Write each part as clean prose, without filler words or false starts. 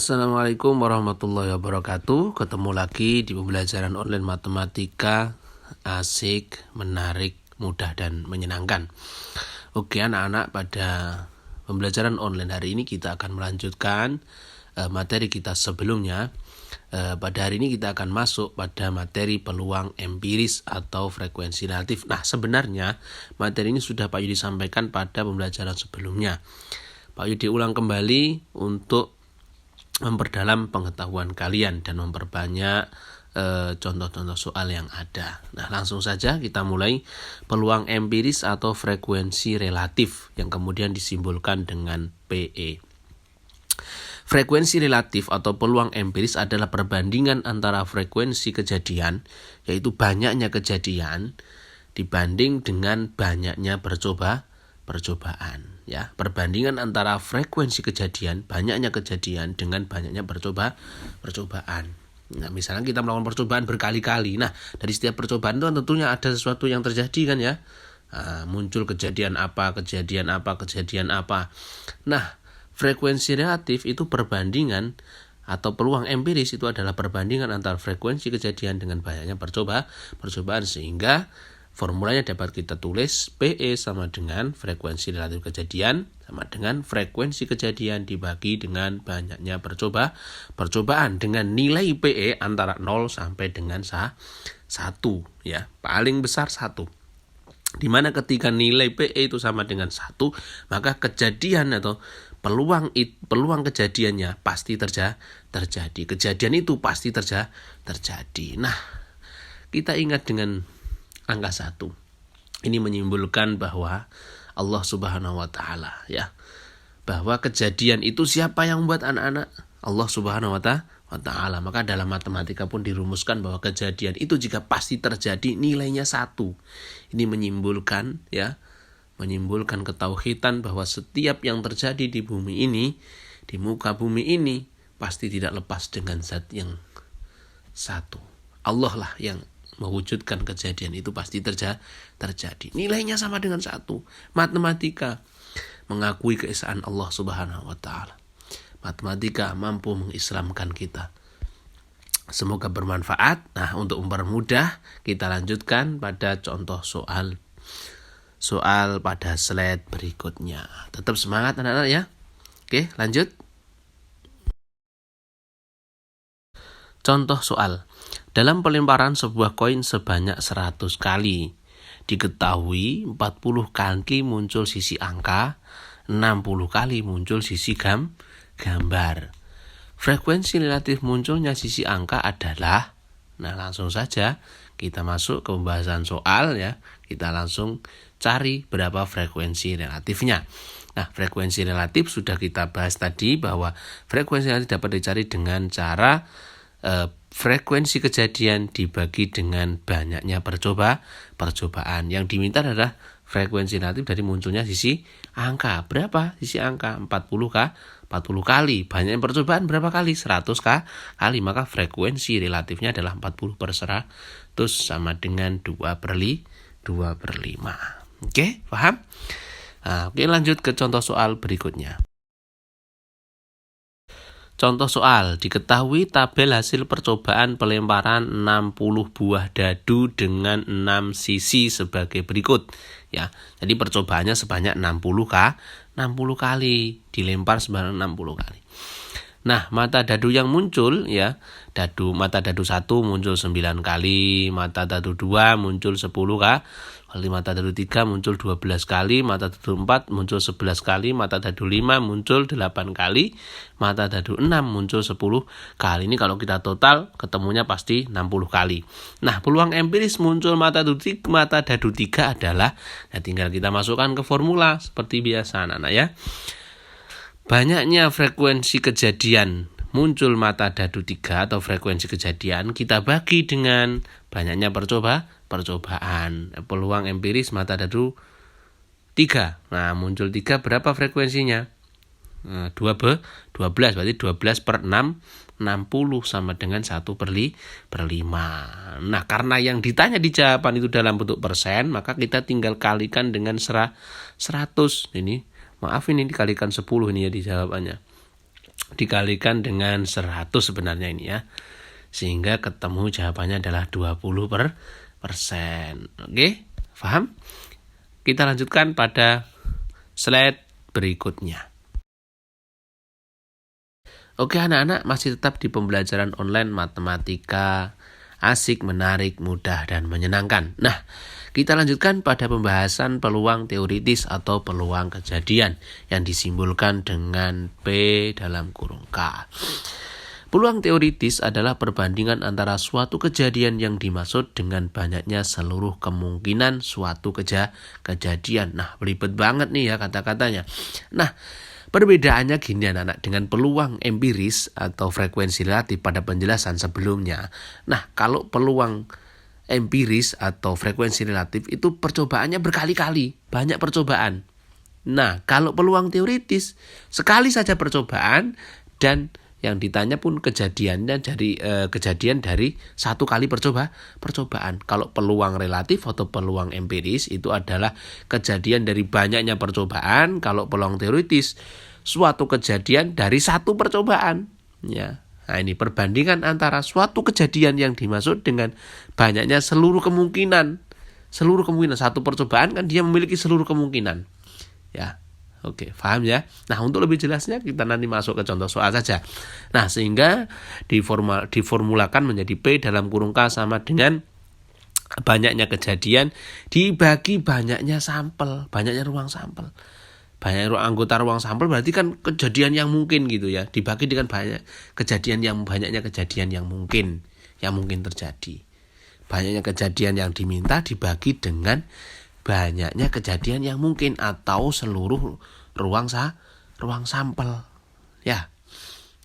Assalamualaikum warahmatullahi wabarakatuh. Ketemu lagi di pembelajaran online matematika asik, menarik, mudah, dan menyenangkan. Oke anak-anak, pada pembelajaran online hari ini kita akan melanjutkan materi kita sebelumnya. Pada hari ini kita akan masuk pada materi peluang empiris atau frekuensi relatif. Nah, sebenarnya materi ini sudah Pak Yudi sampaikan pada pembelajaran sebelumnya. Pak Yudi ulang kembali untuk memperdalam pengetahuan kalian dan memperbanyak contoh-contoh soal yang ada. Nah, langsung saja kita mulai. Peluang empiris atau frekuensi relatif yang kemudian disimbolkan dengan PE. Frekuensi relatif atau peluang empiris adalah perbandingan antara frekuensi kejadian, yaitu banyaknya kejadian, dibanding dengan banyaknya percobaan. Ya, perbandingan antara frekuensi kejadian, banyaknya kejadian dengan banyaknya percobaan. Nah, misalnya kita melakukan percobaan berkali-kali. Nah, dari setiap percobaan itu tentunya ada sesuatu yang terjadi kan ya. Muncul kejadian apa. Nah, frekuensi relatif itu perbandingan atau peluang empiris itu adalah perbandingan antara frekuensi kejadian dengan banyaknya percobaan, sehingga formulanya dapat kita tulis PE sama dengan frekuensi relatif kejadian sama dengan frekuensi kejadian dibagi dengan banyaknya percobaan dengan nilai PE antara 0 sampai dengan 1 ya, paling besar 1. Dimana ketika nilai PE itu sama dengan 1, maka kejadian atau peluang kejadiannya pasti terjadi. Kejadian itu pasti terjadi. Nah, kita ingat dengan angka 1. Ini menyimbolkan bahwa Allah Subhanahu wa taala ya. Bahwa kejadian itu siapa yang membuat anak-anak? Allah Subhanahu wa taala. Maka dalam matematika pun dirumuskan bahwa kejadian itu jika pasti terjadi nilainya 1. Ini menyimbolkan ketauhidan bahwa setiap yang terjadi di bumi ini, di muka bumi ini pasti tidak lepas dengan zat yang 1. Allah lah yang mewujudkan kejadian itu pasti terjadi. Nilainya sama dengan 1. Matematika mengakui keesaan Allah Subhanahu wa taala. Matematika mampu mengislamkan kita. Semoga bermanfaat. Nah, untuk mempermudah kita lanjutkan pada contoh soal pada slide berikutnya. Tetap semangat anak-anak ya. Oke, lanjut. Contoh soal. Dalam pelemparan sebuah koin sebanyak 100 kali, diketahui 40 kali muncul sisi angka, 60 kali muncul sisi gambar. Frekuensi relatif munculnya sisi angka adalah, nah langsung saja kita masuk ke pembahasan soal ya. Kita langsung cari berapa frekuensi relatifnya. Nah, frekuensi relatif sudah kita bahas tadi bahwa frekuensi relatif dapat dicari dengan cara frekuensi kejadian dibagi dengan banyaknya percobaan. Yang diminta adalah frekuensi relatif dari munculnya sisi angka. Berapa sisi angka? 40 kali. Banyaknya percobaan berapa kali? 100 kali. Maka frekuensi relatifnya adalah 40 per 100 sama dengan 2/5. Oke, paham? Nah, oke, lanjut ke contoh soal berikutnya. Contoh soal, diketahui tabel hasil percobaan pelemparan 60 buah dadu dengan 6 sisi sebagai berikut. Ya, jadi percobaannya sebanyak 60 kali, dilempar sebanyak 60 kali. Nah, mata dadu yang muncul ya, mata dadu 1 muncul 9 kali, mata dadu 2 muncul 10 kali, mata dadu 3 muncul 12 kali, mata dadu 4 muncul 11 kali, mata dadu 5 muncul 8 kali, mata dadu 6 muncul 10 kali. Ini kalau kita total ketemunya pasti 60 kali. Nah, peluang empiris muncul mata dadu 3 adalah, nah tinggal kita masukkan ke formula seperti biasa anak-anak ya. Banyaknya frekuensi kejadian muncul mata dadu 3 atau frekuensi kejadian kita bagi dengan banyaknya percobaan. Peluang empiris mata dadu 3. Nah, muncul 3 berapa frekuensinya? 12, berarti 12 per 6, 60 sama dengan 1/5. Nah, karena yang ditanya di jawaban itu dalam bentuk persen, maka kita tinggal kalikan dengan 100. Ini dikalikan 10 ini ya di jawabannya. dikalikan dengan 100 sebenarnya ini ya. Sehingga ketemu jawabannya adalah 20%. Oke, paham? Kita lanjutkan pada slide berikutnya. Oke anak-anak, masih tetap di pembelajaran online matematika, asik, menarik, mudah, dan menyenangkan. Nah, kita lanjutkan pada pembahasan peluang teoritis atau peluang kejadian yang disimbolkan dengan P dalam kurung K. Peluang teoritis adalah perbandingan antara suatu kejadian yang dimaksud dengan banyaknya seluruh kemungkinan suatu kejadian. Nah, belibet banget nih ya kata-katanya. Nah, perbedaannya gini anak-anak dengan peluang empiris atau frekuensi relatif pada penjelasan sebelumnya. Nah, kalau peluang empiris atau frekuensi relatif itu percobaannya berkali-kali, banyak percobaan. Nah, kalau peluang teoritis sekali saja percobaan dan yang ditanya pun kejadian dari satu kali percobaan. Kalau peluang relatif atau peluang empiris itu adalah kejadian dari banyaknya percobaan. Kalau peluang teoritis suatu kejadian dari satu percobaan. Ya, nah ini perbandingan antara suatu kejadian yang dimaksud dengan banyaknya seluruh kemungkinan. Seluruh kemungkinan satu percobaan kan dia memiliki seluruh kemungkinan. Ya. Oke, paham ya? Nah, untuk lebih jelasnya kita nanti masuk ke contoh soal saja. Nah, sehingga diformulakan menjadi P dalam kurung K sama dengan banyaknya kejadian dibagi banyaknya sampel, banyaknya ruang sampel. Anggota ruang sampel berarti kan kejadian yang mungkin gitu ya. Dibagi dengan banyaknya kejadian yang mungkin terjadi. Banyaknya kejadian yang diminta dibagi dengan banyaknya kejadian yang mungkin atau seluruh ruang sampel ya.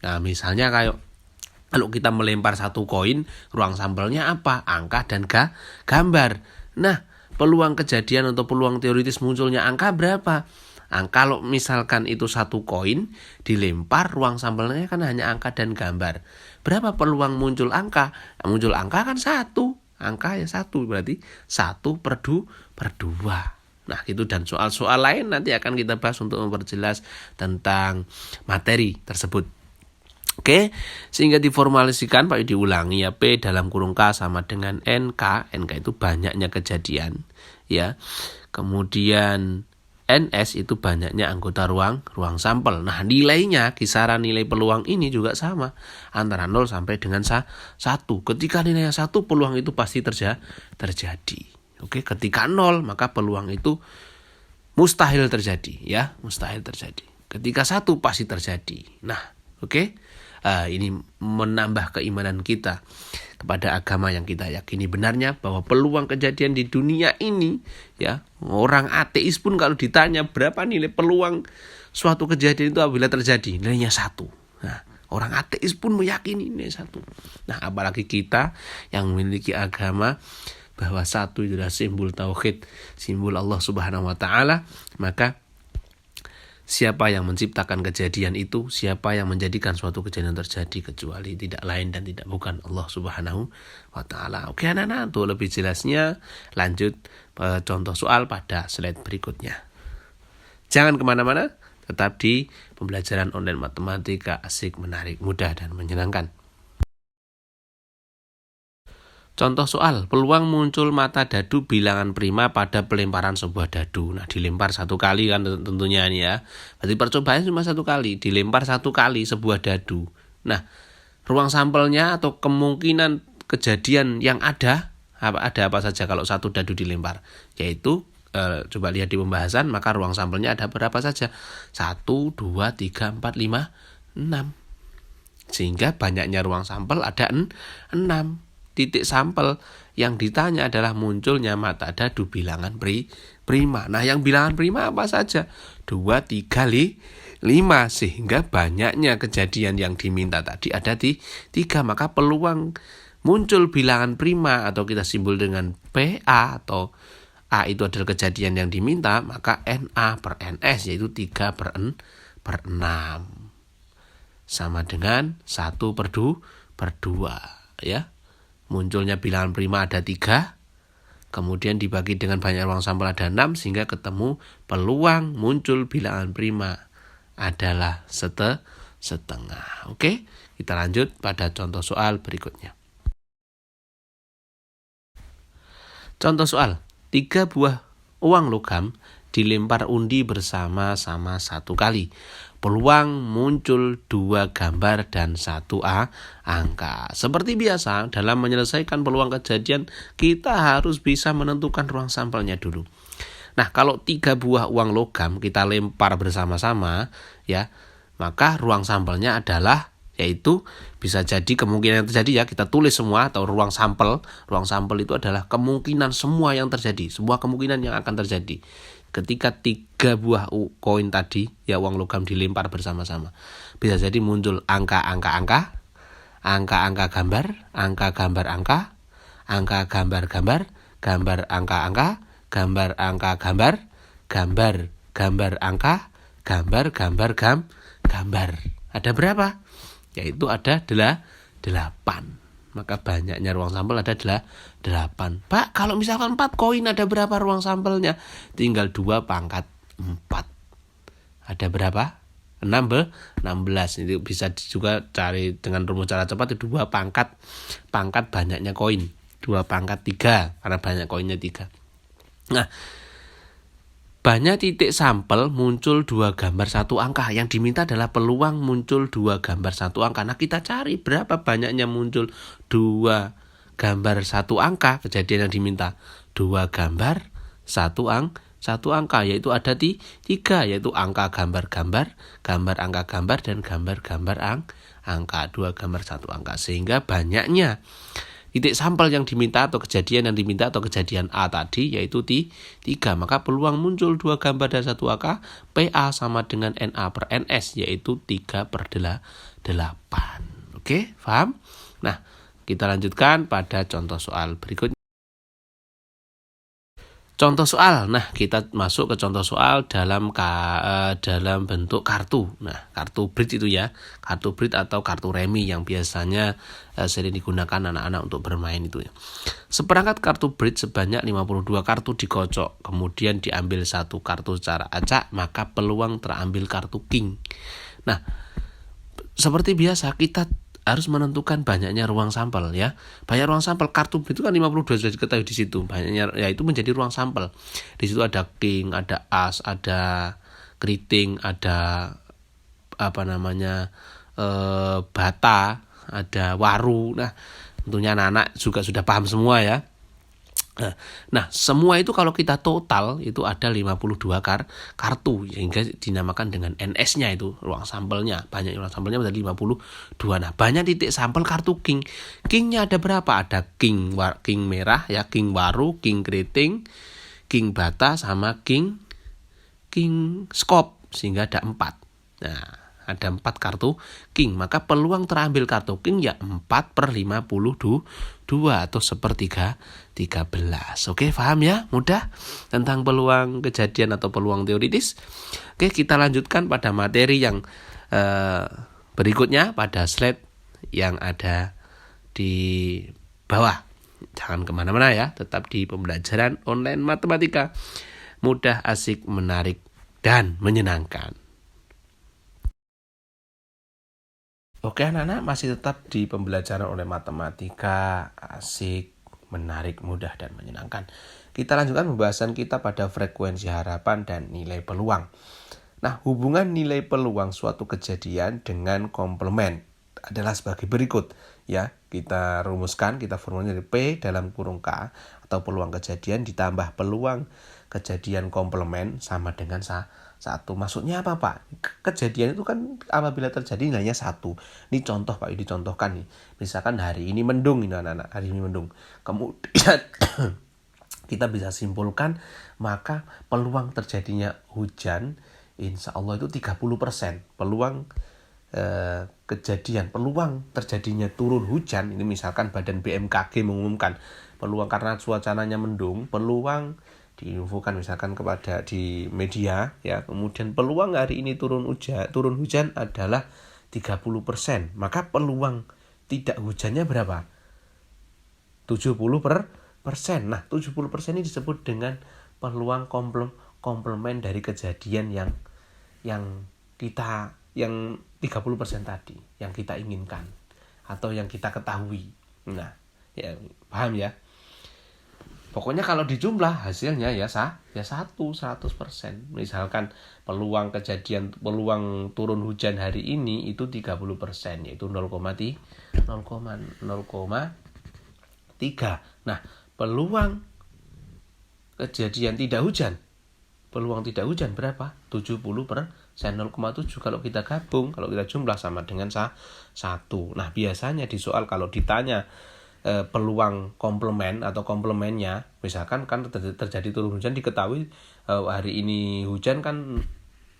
Nah, misalnya kalau kita melempar satu koin, ruang sampelnya apa? Angka dan gambar. Nah, peluang kejadian atau peluang teoritis munculnya angka berapa? Kalau misalkan itu satu koin dilempar, ruang sampelnya kan hanya angka dan gambar. Berapa peluang muncul angka? Muncul angka kan satu. Angka ya 1 berarti 1/2. Nah itu dan soal-soal lain nanti akan kita bahas untuk memperjelas tentang materi tersebut. Oke, sehingga diformalisikan Pak diulangi ya, P dalam kurung K sama dengan NK. NK itu banyaknya kejadian ya. Kemudian NS itu banyaknya anggota ruang sampel. Nah, nilainya, kisaran nilai peluang ini juga sama antara 0 sampai dengan 1. Ketika nilainya 1, peluang itu pasti terjadi. Oke, ketika 0, maka peluang itu mustahil terjadi ya, mustahil terjadi. Ketika 1 pasti terjadi. Nah, oke. Ini menambah keimanan kita kepada agama yang kita yakini benarnya bahwa peluang kejadian di dunia ini ya, orang ateis pun kalau ditanya berapa nilai peluang suatu kejadian itu apabila terjadi, nilainya 1. Nah, orang ateis pun meyakini nilai 1. Nah, apalagi kita yang memiliki agama bahwa 1 itu adalah simbol tauhid, simbol Allah Subhanahu wa taala, maka siapa yang menciptakan kejadian itu, siapa yang menjadikan suatu kejadian terjadi kecuali tidak lain dan tidak bukan Allah Subhanahu wa taala. Oke anak-anak, untuk lebih jelasnya lanjut contoh soal pada slide berikutnya. Jangan kemana-mana, tetap di pembelajaran online matematika asik, menarik, mudah, dan menyenangkan. Contoh soal, peluang muncul mata dadu bilangan prima pada pelemparan sebuah dadu. Nah, dilempar satu kali kan tentunya ini ya. Berarti percobaan cuma satu kali, dilempar satu kali sebuah dadu. Nah, ruang sampelnya atau kemungkinan kejadian yang ada apa saja kalau satu dadu dilempar? Yaitu, coba lihat di pembahasan, maka ruang sampelnya ada berapa saja? 1, 2, 3, 4, 5, 6. Sehingga banyaknya ruang sampel ada 6. Titik sampel yang ditanya adalah munculnya mata dadu bilangan prima. Nah, yang bilangan prima apa saja? 2, 3, 5. Sehingga banyaknya kejadian yang diminta tadi ada di 3. Maka peluang muncul bilangan prima atau kita simbol dengan PA atau A itu adalah kejadian yang diminta, maka NA per NS yaitu 3/6 sama dengan 1/2 ya. Munculnya bilangan prima ada 3, kemudian dibagi dengan banyak ruang sampel ada 6, sehingga ketemu peluang muncul bilangan prima adalah Oke, kita lanjut pada contoh soal berikutnya. Contoh soal, 3 buah uang logam dilempar undi bersama-sama 1 kali. Peluang muncul 2 gambar dan 1 angka. Seperti biasa, dalam menyelesaikan peluang kejadian, kita harus bisa menentukan ruang sampelnya dulu. Nah, kalau 3 buah uang logam kita lempar bersama-sama, ya, maka ruang sampelnya adalah, yaitu bisa jadi kemungkinan yang terjadi, ya, kita tulis semua, atau ruang sampel. Ruang sampel itu adalah kemungkinan semua yang terjadi, semua kemungkinan yang akan terjadi ketika 3 buah koin tadi, ya, uang logam dilempar bersama-sama. Bisa jadi muncul angka-angka gambar, angka gambar angka, angka gambar gambar, gambar angka-angka, gambar angka gambar, gambar angka, gambar gambar. Ada berapa? Yaitu ada 8. Maka banyaknya ruang sampel ada 8. Pak, kalau misalkan 4 koin ada berapa ruang sampelnya? Tinggal 2 pangkat 4. Ada berapa? 16. Itu bisa juga cari dengan rumus cara cepat, itu 2 pangkat banyaknya koin. 2 pangkat 3 karena banyak koinnya 3. Nah, banyak titik sampel muncul 2 gambar 1 angka. Yang diminta adalah peluang muncul 2 gambar 1 angka. Nah, kita cari berapa banyaknya muncul 2 gambar 1 angka. Kejadian yang diminta 2 gambar 1 angka, yaitu ada 3, yaitu angka gambar-gambar, gambar angka gambar, dan gambar-gambar angka. 2 gambar 1 angka. Sehingga banyaknya titik sampel yang diminta atau kejadian yang diminta atau kejadian A tadi yaitu 3. Maka peluang muncul 2 gambar dan 1 angka, PA sama dengan NA per NS, yaitu 3/8. Oke, paham? Nah, kita lanjutkan pada contoh soal berikutnya. Contoh soal. Nah, kita masuk ke contoh soal dalam bentuk kartu. Nah, kartu bridge itu, ya. Kartu bridge atau kartu remi yang biasanya sering digunakan anak-anak untuk bermain itu, ya. Seperangkat kartu bridge sebanyak 52 kartu dikocok. Kemudian diambil 1 kartu secara acak, maka peluang terambil kartu king. Nah, seperti biasa kita harus menentukan banyaknya ruang sampel, ya. Banyak ruang sampel kartu itu kan 52 sudah diketahui di situ. Banyaknya, ya, itu menjadi ruang sampel. Di situ ada king, ada as, ada keriting, ada bata, ada waru. Nah, tentunya anak-anak juga sudah paham semua, ya. Nah, semua itu kalau kita total itu ada 52 kartu, sehingga dinamakan dengan NS-nya, itu ruang sampelnya. Banyak ruang sampelnya ada 52. Nah, banyak titik sampel kartu king. Kingnya ada berapa? Ada king merah, ya, king waru, king keriting, king bata, sama king skop, sehingga ada 4. Nah, ada 4 kartu king, maka peluang terambil kartu king ya 4/52 atau 1/13. Oke, paham, ya? Mudah tentang peluang kejadian atau peluang teoritis. Oke, kita lanjutkan pada materi yang berikutnya pada slide yang ada di bawah. Jangan kemana-mana, ya, tetap di pembelajaran online matematika. Mudah, asik, menarik, dan menyenangkan. Oke, anak-anak, masih tetap di pembelajaran oleh matematika, asik, menarik, mudah, dan menyenangkan. Kita lanjutkan pembahasan kita pada frekuensi harapan dan nilai peluang. Nah, hubungan nilai peluang suatu kejadian dengan komplement adalah sebagai berikut, ya. Kita rumuskan, kita formulanya dari P dalam kurung K atau peluang kejadian ditambah peluang kejadian komplement sama dengan 1. Maksudnya apa, Pak? Kejadian itu kan apabila terjadi nilainya 1. Ini contoh, Pak, dicontohkan nih. Misalkan hari ini mendung, ini anak-anak, hari ini mendung. Kemudian kita bisa simpulkan, maka peluang terjadinya hujan insya Allah itu 30%. Peluang peluang terjadinya turun hujan, ini misalkan Badan BMKG mengumumkan peluang karena cuacanya mendung, peluang diinfokan misalkan kepada di media, ya, kemudian peluang hari ini turun hujan adalah 30%, maka peluang tidak hujannya berapa? 70%. Nah, 70% ini disebut dengan peluang komplement dari kejadian yang kita yang 30% tadi yang kita inginkan atau yang kita ketahui. Nah, ya paham ya. Pokoknya kalau dijumlah hasilnya ya 100%. Misalkan peluang turun hujan hari ini itu 30%, yaitu 0,3. Nah, peluang kejadian tidak hujan. Peluang tidak hujan berapa? 70%, 0,7. Kalau kita gabung, kalau kita jumlah sama dengan 1. Nah, biasanya di soal kalau ditanya peluang komplement atau komplemennya, misalkan kan terjadi turun hujan, diketahui hari ini hujan kan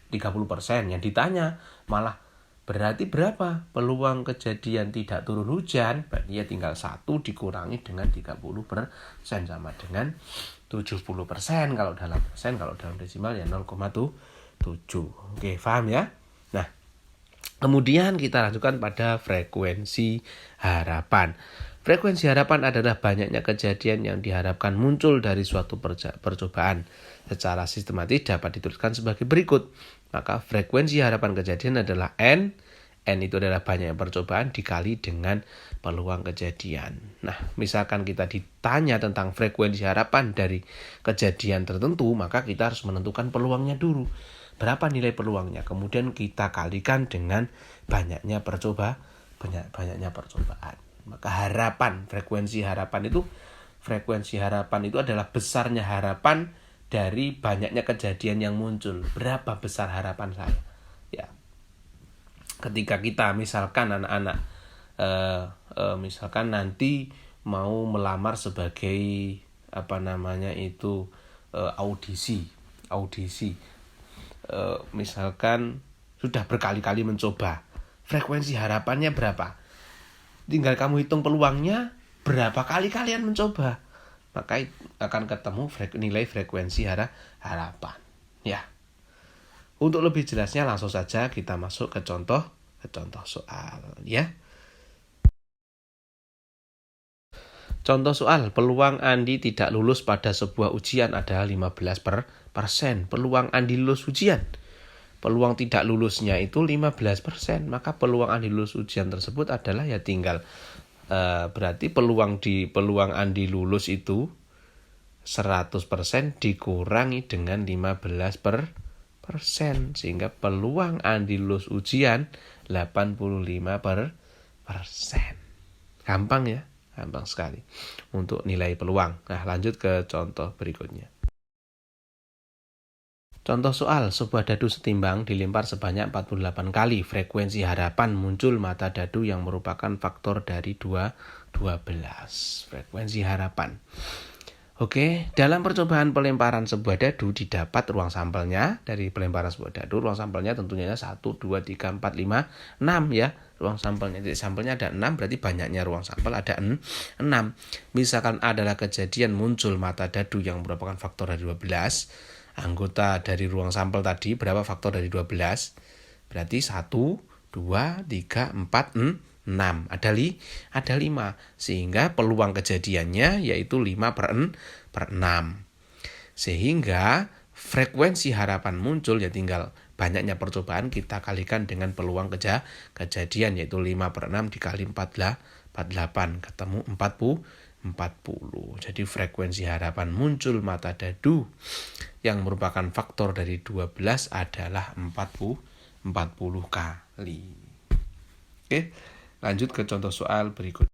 30%, yang ditanya malah berarti berapa peluang kejadian tidak turun hujan, berarti ya tinggal 1 dikurangi dengan 30% sama dengan 70%. Kalau dalam persen, kalau dalam desimal ya 0,7. Oke, paham ya? Nah, kemudian kita lanjutkan pada frekuensi harapan. Frekuensi harapan adalah banyaknya kejadian yang diharapkan muncul dari suatu percobaan. Secara sistematis dapat dituliskan sebagai berikut. Maka frekuensi harapan kejadian adalah N. N itu adalah banyaknya percobaan dikali dengan peluang kejadian. Nah, misalkan kita ditanya tentang frekuensi harapan dari kejadian tertentu, maka kita harus menentukan peluangnya dulu. Berapa nilai peluangnya? Kemudian kita kalikan dengan banyaknya percobaan. Maka frekuensi harapan itu adalah besarnya harapan dari banyaknya kejadian yang muncul. Berapa besar harapan saya? Ya. Ketika kita misalkan anak-anak misalkan nanti mau melamar sebagai audisi. Misalkan sudah berkali-kali mencoba. Frekuensi harapannya berapa? Tinggal kamu hitung peluangnya, berapa kali kalian mencoba, maka akan ketemu nilai frekuensi harapan. Ya. Untuk lebih jelasnya langsung saja kita masuk ke contoh soal ya. Contoh soal, peluang Andi tidak lulus pada sebuah ujian adalah 15%. Peluang Andi lulus ujian. Peluang tidak lulusnya itu 15%, maka peluang Andi lulus ujian tersebut adalah ya tinggal berarti peluang Andi lulus itu 100% dikurangi dengan 15%, sehingga peluang Andi lulus ujian 85%. Gampang ya, gampang sekali untuk nilai peluang. Nah, lanjut ke contoh berikutnya. Contoh soal, sebuah dadu setimbang dilempar sebanyak 48 kali. Frekuensi harapan muncul mata dadu yang merupakan faktor dari 12. Frekuensi harapan. Oke, dalam percobaan pelemparan sebuah dadu didapat ruang sampelnya. Dari pelemparan sebuah dadu, ruang sampelnya tentunya 1, 2, 3, 4, 5, 6 ya. Ruang sampelnya, titik sampelnya ada 6, berarti banyaknya ruang sampel ada 6. Misalkan adalah kejadian muncul mata dadu yang merupakan faktor dari 12. Anggota dari ruang sampel tadi berapa faktor dari 12? Berarti 1, 2, 3, 4, 6. Ada 5. Sehingga peluang kejadiannya yaitu 5/6. Sehingga frekuensi harapan muncul ya tinggal banyaknya percobaan kita kalikan dengan peluang kejadian yaitu 5/6 dikali 48 ketemu 40. Jadi frekuensi harapan muncul mata dadu yang merupakan faktor dari 12 adalah 40 kali. Oke, lanjut ke contoh soal berikut.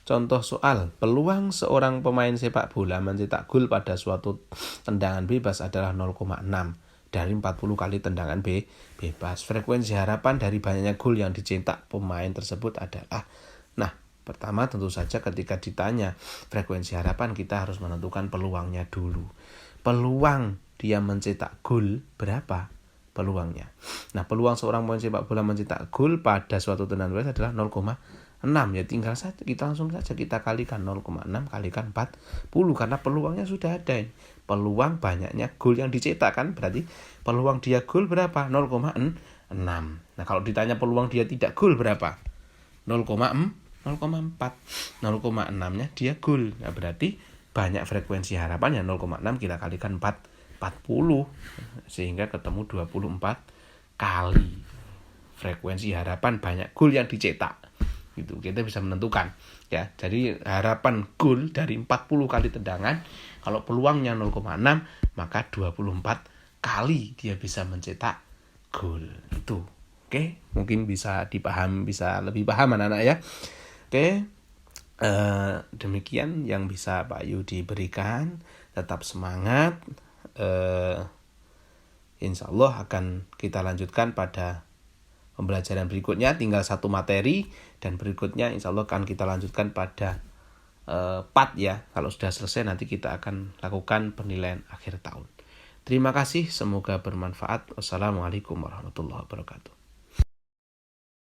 Contoh soal, peluang seorang pemain sepak bola mencetak gol pada suatu tendangan bebas adalah 0,6 dari 40 kali tendangan bebas. Frekuensi harapan dari banyaknya gol yang dicetak pemain tersebut adalah. Nah, pertama tentu saja ketika ditanya frekuensi harapan kita harus menentukan peluangnya dulu. Peluang dia mencetak gol berapa peluangnya? Nah, peluang seorang pemain sepak bola mencetak gol pada suatu tendangan bebas adalah 0,6. Ya tinggal saja kita kalikan 0,6 kalikan 40 karena peluangnya sudah ada. Peluang banyaknya gol yang dicetak kan berarti peluang dia gol berapa? 0,6. Nah, kalau ditanya peluang dia tidak gol berapa? 0,4. 0,6-nya dia gol. Nah, berarti banyak frekuensi harapan ya 0,6 kita kalikan 40 sehingga ketemu 24 kali frekuensi harapan banyak gol yang dicetak. Gitu, kita bisa menentukan ya. Jadi harapan gol dari 40 kali tendangan, kalau peluangnya 0,6 maka 24 kali dia bisa mencetak gol. Itu. Oke, mungkin bisa dipaham, bisa lebih paham anak-anak ya. Oke. Demikian yang bisa Pak Yudi berikan. Tetap semangat. Insya Allah akan kita lanjutkan pada pembelajaran berikutnya, tinggal satu materi, dan berikutnya insya Allah akan kita lanjutkan pada part ya. Kalau sudah selesai nanti kita akan lakukan penilaian akhir tahun. Terima kasih, semoga bermanfaat. Wassalamualaikum warahmatullahi wabarakatuh.